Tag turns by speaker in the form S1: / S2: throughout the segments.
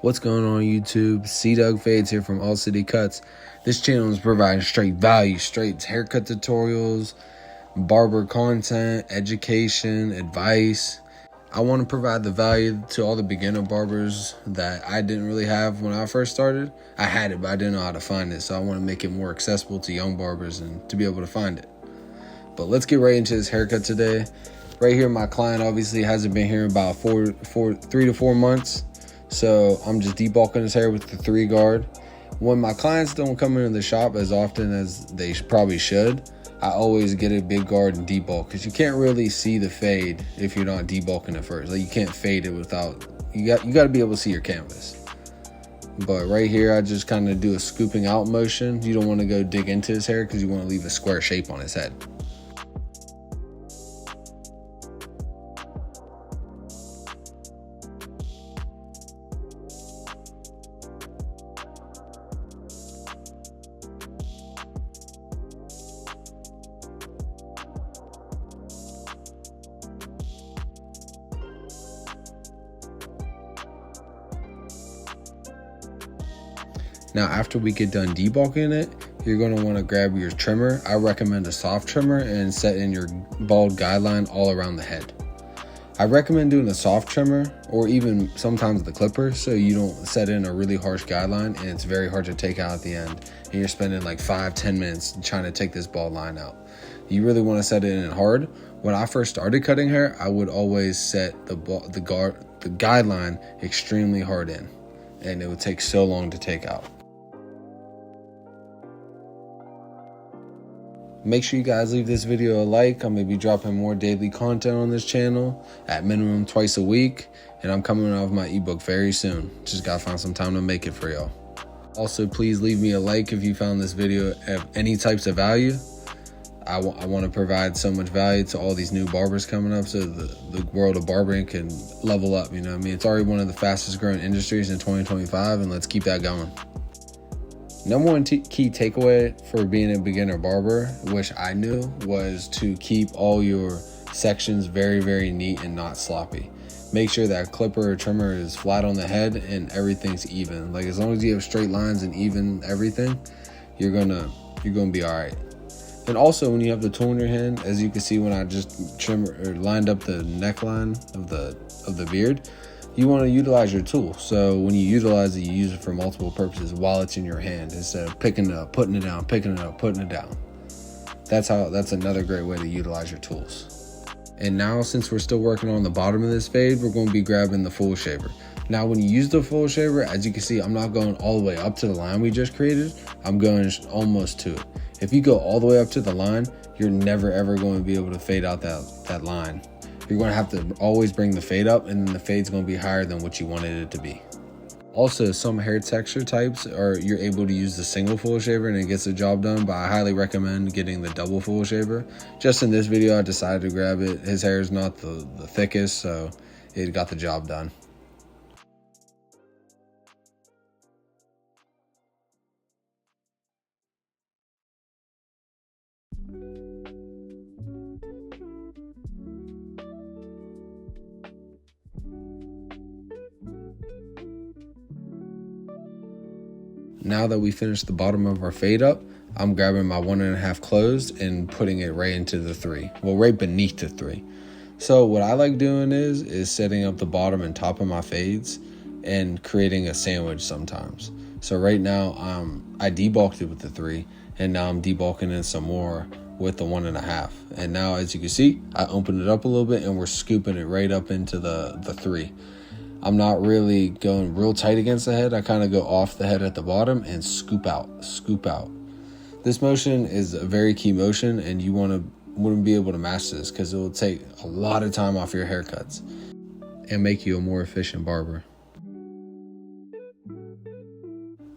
S1: What's going on YouTube? C-Doug Fades here from All City Cuts. This channel is providing straight value, straight haircut tutorials, barber content, education, advice. I want to provide the value to all the beginner barbers that I didn't really have when I first started. I had it, but I didn't know how to find it. So I want to make it more accessible to young barbers and to be able to find it. But let's get right into this haircut today. Right here, my client obviously hasn't been here about 3 to 4 months. So I'm just debulking his hair with the 3 guard. When my clients don't come into the shop as often as they probably should, I always get a big guard and debulk, because you can't really see the fade if you're not debulking it first. Like, you can't fade it without, you got to be able to see your canvas. But right here, I just kind of do a scooping out motion. You don't want to go dig into his hair because you want to leave a square shape on his head. Now, after we get done debulking it, you're going to want to grab your trimmer. I recommend a soft trimmer and set in your bald guideline all around the head. I recommend doing a soft trimmer or even sometimes the clipper, so you don't set in a really harsh guideline and it's very hard to take out at the end. And you're spending like 5-10 minutes trying to take this bald line out. You really want to set it in hard. When I first started cutting hair, I would always set the guideline extremely hard in, and it would take so long to take out. Make sure you guys leave this video a like. I'm going to be dropping more daily content on this channel at minimum twice a week. And I'm coming out with my ebook very soon. Just got to find some time to make it for y'all. Also, please leave me a like if you found this video of any types of value. I want to provide so much value to all these new barbers coming up, so the world of barbering can level up. You know what I mean? It's already one of the fastest growing industries in 2025, and let's keep that going. Number one key takeaway for being a beginner barber, which I knew, was to keep all your sections very, very neat and not sloppy. Make sure that clipper or trimmer is flat on the head and everything's even. Like, as long as you have straight lines and even everything, you're gonna be all right. And also, when you have the tool in your hand, as you can see when I just lined up the neckline of the beard, you want to utilize your tool. So when you utilize it, you use it for multiple purposes while it's in your hand, instead of picking it up, putting it down, picking it up, putting it down. That's another great way to utilize your tools. And now, since we're still working on the bottom of this fade, we're going to be grabbing the full shaver. Now, when you use the full shaver, as you can see, I'm not going all the way up to the line we just created. I'm going almost to it. If you go all the way up to the line, you're never ever going to be able to fade out that line. You're going to have to always bring the fade up, and then the fade's going to be higher than what you wanted it to be. Also, some hair texture types you're able to use the single full shaver and it gets the job done, but I highly recommend getting the double full shaver. Just in this video, I decided to grab it. His hair is not the thickest, so it got the job done. Now that we finished the bottom of our fade up, I'm grabbing my 1.5 closed and putting it right into the 3. Well, right beneath the 3. So what I like doing is setting up the bottom and top of my fades and creating a sandwich sometimes. So right now, I debulked it with the 3, and now I'm debulking it some more with the 1.5. And now, as you can see, I opened it up a little bit and we're scooping it right up into the 3. I'm not really going real tight against the head. I kind of go off the head at the bottom and scoop out. This motion is a very key motion, and you wouldn't be able to master this because it will take a lot of time off your haircuts and make you a more efficient barber.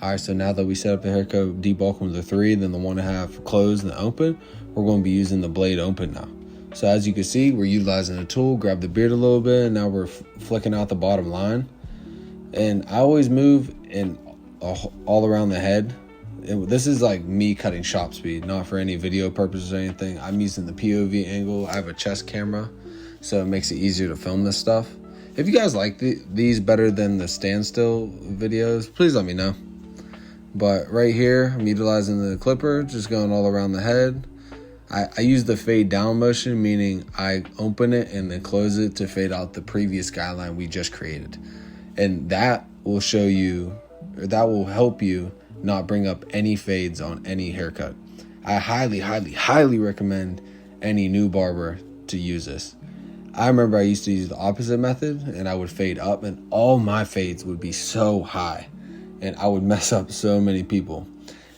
S1: All right, so now that we set up the haircut, debulking with the 3, then the 1.5 closed and the open, we're going to be using the blade open now. So as you can see, we're utilizing the tool, grab the beard a little bit, and now we're flicking out the bottom line. And I always move all around the head. This is like me cutting shop speed, not for any video purposes or anything. I'm using the POV angle. I have a chest camera, so it makes it easier to film this stuff. If you guys like these better than the standstill videos, please let me know. But right here, I'm utilizing the clipper, just going all around the head. I use the fade down motion, meaning I open it and then close it to fade out the previous guideline we just created. And that will show you, or that will help you not bring up any fades on any haircut. I highly, highly, highly recommend any new barber to use this. I remember I used to use the opposite method, and I would fade up, and all my fades would be so high, and I would mess up so many people.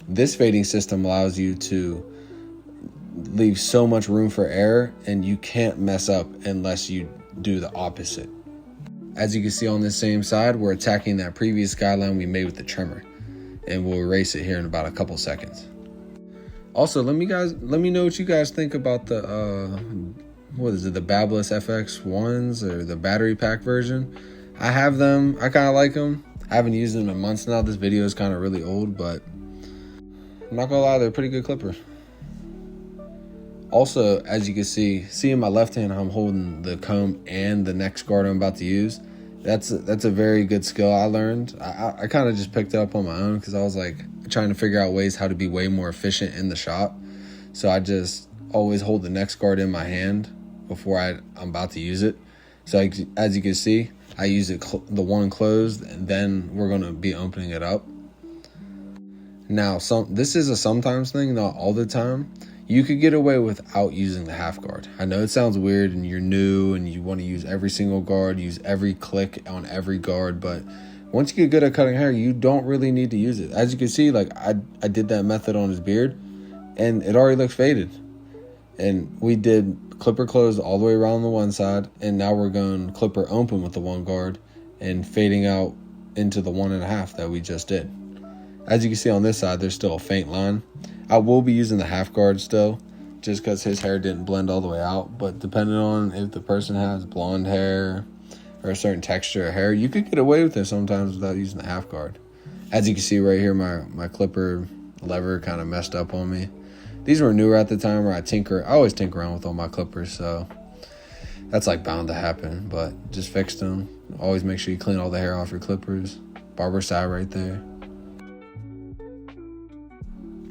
S1: This fading system allows you to leave so much room for error, and you can't mess up unless you do the opposite. As you can see on this same side, we're attacking that previous guideline we made with the trimmer, and we'll erase it here in about a couple seconds. Also, let me know what you guys think about the the Babyliss FX1s or the battery pack version. I have them. I kind of like them. I haven't used them in months now. This video is kind of really old, but I'm not gonna lie, they're a pretty good clipper. Also, as you can see in my left hand, I'm holding the comb and the next guard I'm about to use. That's a very good skill I learned. I kind of just picked it up on my own because I was like trying to figure out ways how to be way more efficient in the shop. So I just always hold the next guard in my hand before I'm about to use it. So as you can see, I use it the one closed, and then we're going to be opening it up. Now, this is a sometimes thing, not all the time. You could get away without using the half guard. I know it sounds weird and you're new and you want to use every single guard, use every click on every guard, but once you get good at cutting hair, you don't really need to use it. As you can see, like I did that method on his beard and it already looks faded. And we did clipper closed all the way around the one side, and now we're going clipper open with the one guard and fading out into the 1.5 that we just did. As you can see on this side, there's still a faint line. I will be using the half guard still, just because his hair didn't blend all the way out. But depending on if the person has blonde hair or a certain texture of hair, you could get away with it sometimes without using the half guard. As you can see right here, my clipper lever kind of messed up on me. These were newer at the time where I always tinker around with all my clippers, so that's like bound to happen, but just fixed them. Always make sure you clean all the hair off your clippers. Barber side right there.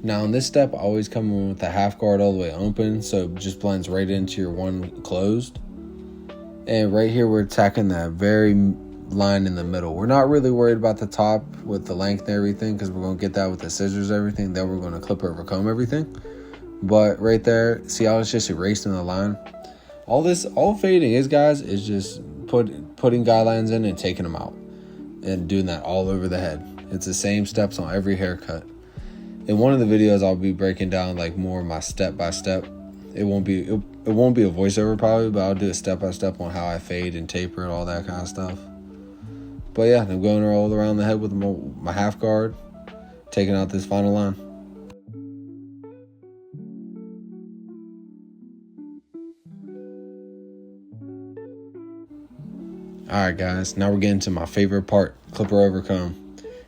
S1: Now in this step, I always come in with the half guard all the way open, so it just blends right into your one closed. And right here, we're attacking that very line in the middle. We're not really worried about the top with the length and everything, because we're going to get that with the scissors and everything. Then we're going to clip over comb everything. But right there, see how it's just erasing the line? All fading is, guys, is just putting guidelines in and taking them out. And doing that all over the head. It's the same steps on every haircut. In one of the videos, I'll be breaking down like more of my step by step. It won't be a voiceover probably, but I'll do a step by step on how I fade and taper and all that kind of stuff. But yeah, I'm going all around the head with my half guard, taking out this final line. Alright guys, now we're getting to my favorite part, clipper over comb.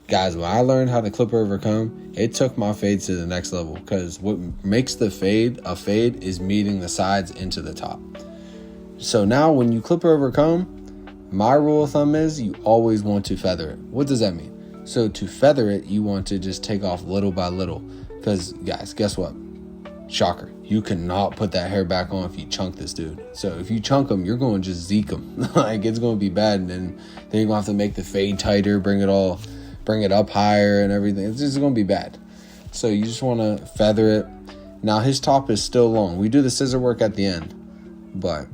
S1: Guys, when I learned how to clipper over comb, it took my fades to the next level, because what makes the fade a fade is meeting the sides into the top. So now when you clipper over comb, my rule of thumb is you always want to feather it. What does that mean? So to feather it, you want to just take off little by little, because guys, guess what? Shocker, you cannot put that hair back on if you chunk this dude. So if you chunk him, you're going to just zeke him. Like, it's going to be bad, and then you're going to have to make the fade tighter, bring it up higher and everything. It's just going to be bad. So you just want to feather it. Now his top is still long. We do the scissor work at the end, but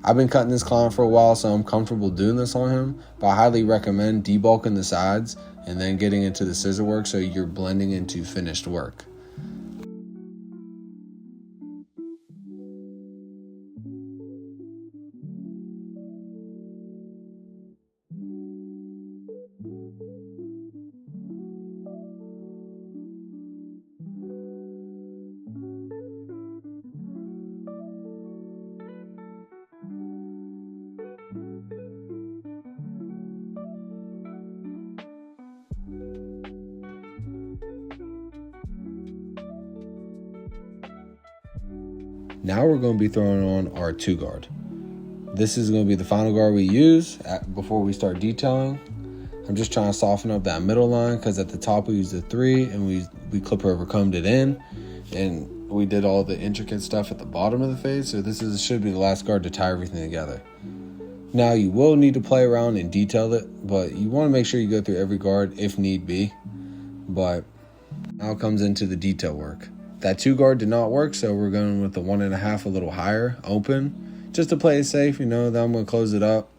S1: I've been cutting this client for a while, so I'm comfortable doing this on him. But I highly recommend debulking the sides and then getting into the scissor work so you're blending into finished work. Now we're going to be throwing on our 2 guard. This is going to be the final guard we use before we start detailing. I'm just trying to soften up that middle line because at the top we used the 3 and we clipper overcombed it in, and we did all the intricate stuff at the bottom of the fade. So should be the last guard to tie everything together. Now you will need to play around and detail it, but you want to make sure you go through every guard if need be. But now it comes into the detail work. That 2 guard did not work, so we're going with the 1.5 a little higher, open, just to play it safe. Then I'm going to close it up.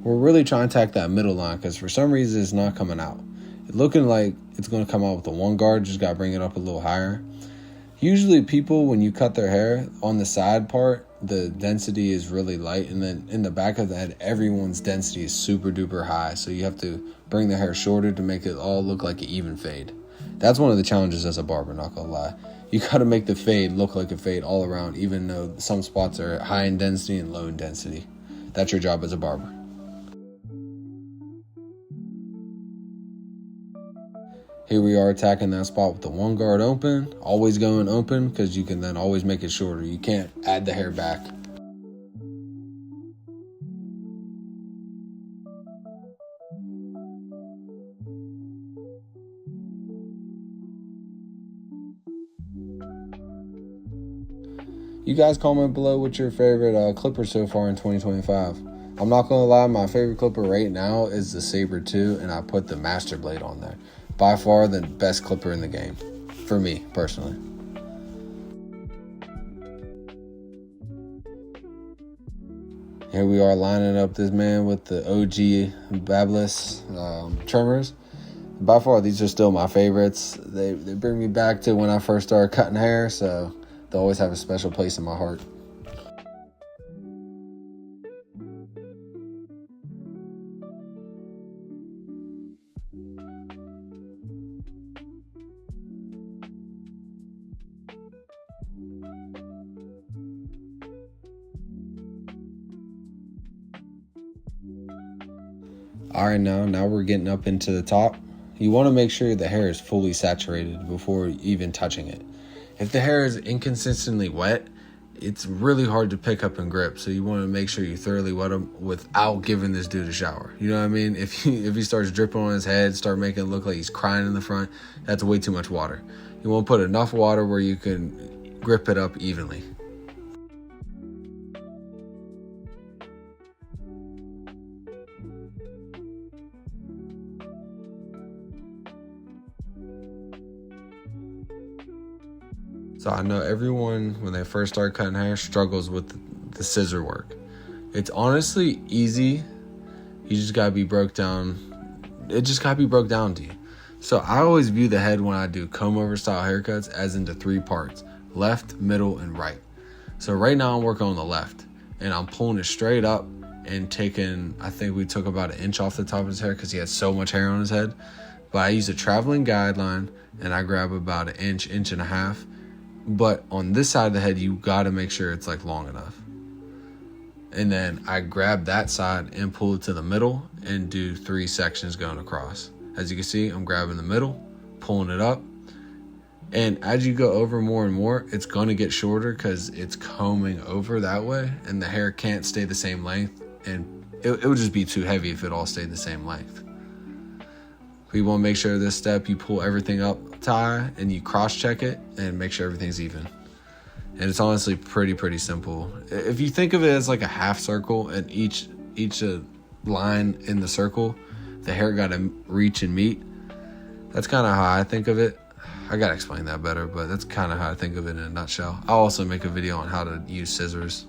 S1: We're really trying to attack that middle line because for some reason it's not coming out. It's looking like it's going to come out with the 1 guard, just got to bring it up a little higher. Usually people, when you cut their hair, on the side part, the density is really light, and then in the back of the head, everyone's density is super duper high, so you have to bring the hair shorter to make it all look like an even fade. That's one of the challenges as a barber, not gonna lie. You gotta make the fade look like a fade all around, even though some spots are high in density and low in density. That's your job as a barber. Here we are attacking that spot with the 1 guard open. Always going open because you can then always make it shorter. You can't add the hair back. You guys comment below what's your favorite clipper so far in 2025. I'm not going to lie, my favorite clipper right now is the Sabre 2, and I put the Master Blade on there. By far the best clipper in the game, for me, personally. Here we are lining up this man with the OG Babyliss trimmers. By far, these are still my favorites. They bring me back to when I first started cutting hair, so they always have a special place in my heart. All right, now we're getting up into the top. You want to make sure the hair is fully saturated before even touching it. If the hair is inconsistently wet, it's really hard to pick up and grip. So you want to make sure you thoroughly wet them without giving this dude a shower. You know what I mean? If he starts dripping on his head, start making it look like he's crying in the front, that's way too much water. You want to put enough water where you can grip it up evenly. So I know everyone, when they first start cutting hair, struggles with the scissor work. It's honestly easy. You just gotta be broke down. It just gotta be broke down to you. So I always view the head when I do comb over style haircuts as into 3 parts: left, middle, and right. So right now I'm working on the left, and I'm pulling it straight up and taking, I think we took about 1 inch off the top of his hair because he had so much hair on his head. But I use a traveling guideline and I grab about 1 inch, 1.5 inches. But on this side of the head, you gotta make sure it's like long enough. And then I grab that side and pull it to the middle and do 3 sections going across. As you can see, I'm grabbing the middle, pulling it up. And as you go over more and more, it's gonna get shorter because it's combing over that way and the hair can't stay the same length. And it would just be too heavy if it all stayed the same length. You want to make sure this step you pull everything up tie and you cross check it and make sure everything's even. And it's honestly pretty simple. If you think of it as like a half circle, and each line in the circle, the hair got to reach and meet. That's kind of how I think of it. I got to explain that better, but that's kind of how I think of it in a nutshell. I'll also make a video on how to use scissors.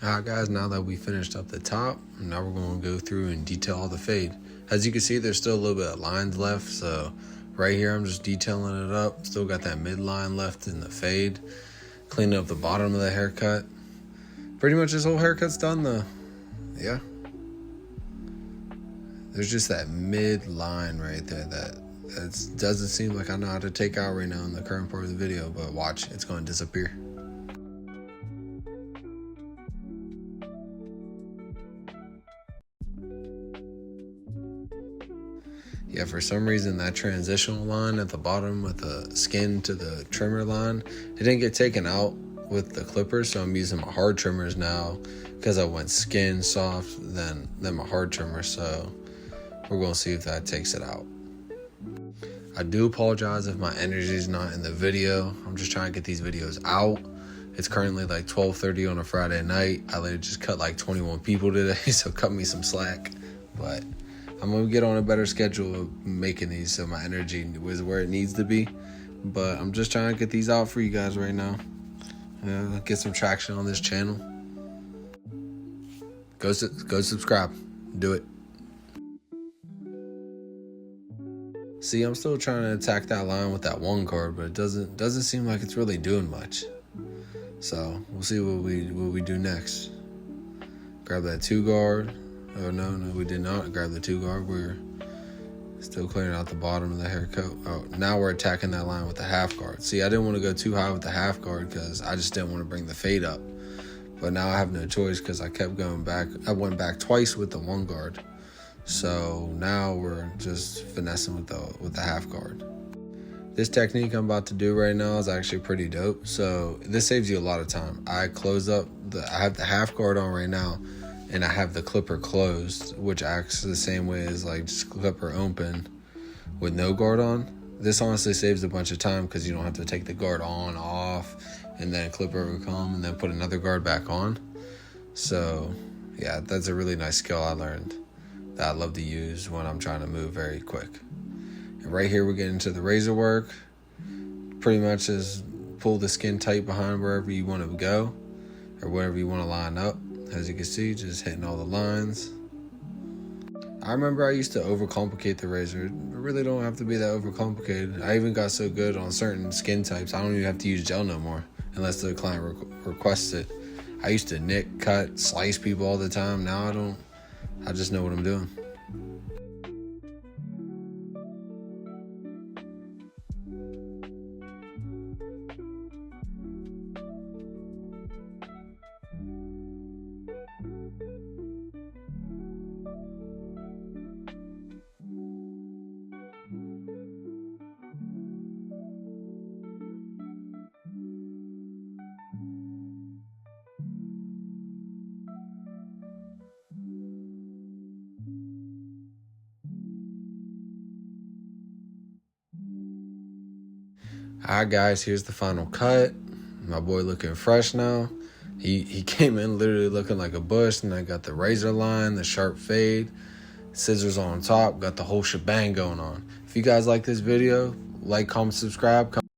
S1: Alright guys, now that we finished up the top, now we're going to go through and detail all the fade. As you can see, there's still a little bit of lines left, so right here I'm just detailing it up. Still got that midline left in the fade. Cleaning up the bottom of the haircut. Pretty much this whole haircut's done though. Yeah. There's just that midline right there that doesn't seem like I know how to take out right now in the current part of the video, but watch, it's going to disappear. Yeah, for some reason that transitional line at the bottom with the skin to the trimmer line, it didn't get taken out with the clippers, so I'm using my hard trimmers now because I went skin soft, then my hard trimmer, so we're going to see if that takes it out. I do apologize if my energy is not in the video. I'm just trying to get these videos out. It's currently like 12:30 on a Friday night. I literally just cut like 21 people today, so cut me some slack, but I'm going to get on a better schedule of making these so my energy is where it needs to be. But I'm just trying to get these out for you guys right now. Get some traction on this channel. Go subscribe. Do it. See, I'm still trying to attack that line with that one card, but it doesn't seem like it's really doing much. So we'll see what we do next. Grab that 2 guard. Oh, no, we did not grab the 2 guard. We're still clearing out the bottom of the haircut. Oh, now we're attacking that line with the half guard. See, I didn't want to go too high with the half guard because I just didn't want to bring the fade up. But now I have no choice because I kept going back. I went back twice with the 1 guard. So now we're just finessing with the half guard. This technique I'm about to do right now is actually pretty dope. So this saves you a lot of time. I have the half guard on right now, and I have the clipper closed, which acts the same way as like just clipper open with no guard on. This honestly saves a bunch of time because you don't have to take the guard on, off, and then clipper will come and then put another guard back on. So yeah, that's a really nice skill I learned that I love to use when I'm trying to move very quick. And right here we're getting to the razor work. Pretty much is pull the skin tight behind wherever you want to go or wherever you want to line up. As you can see, just hitting all the lines. I remember I used to overcomplicate the razor. It really don't have to be that overcomplicated. I even got so good on certain skin types, I don't even have to use gel no more unless the client requests it. I used to nick, cut, slice people all the time. Now I don't. I just know what I'm doing. Alright guys, here's the final cut. My boy looking fresh now. He came in literally looking like a bush, and I got the razor line, the sharp fade, scissors on top, got the whole shebang going on. If you guys like this video, like, comment, subscribe.